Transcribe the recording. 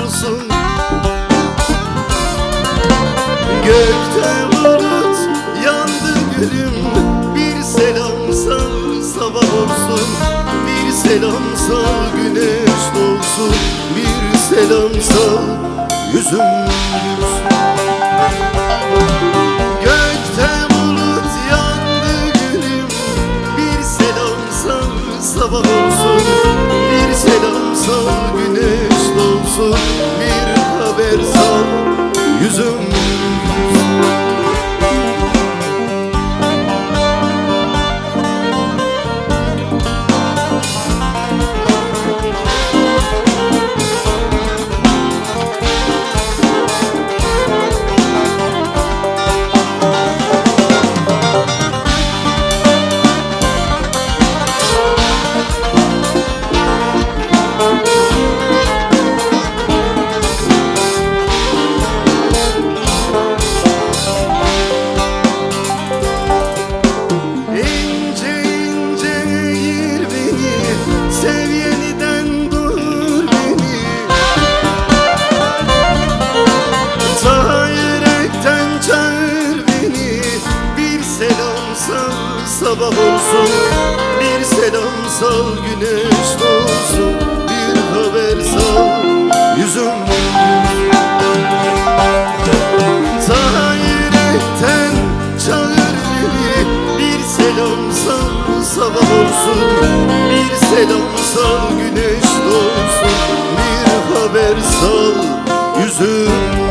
olsun. Gökte bulut yandı gülüm, bir selam sal sabah olsun. Bir selam sal güneş doğsun, bir selam sal yüzüm gülsün. Gökte bulut yandı gülüm, bir selam sal sabah olsun. Bir selam sal güneş doğsun, bir haber sal yüzüm gülsün. Sabah olsun, bir selam sal güneş doğsun, bir haber sal yüzüm gülsün. Ta yürekten çağır beni, bir selam sal sabah olsun. Bir selam sal güneş doğsun, bir haber sal yüzüm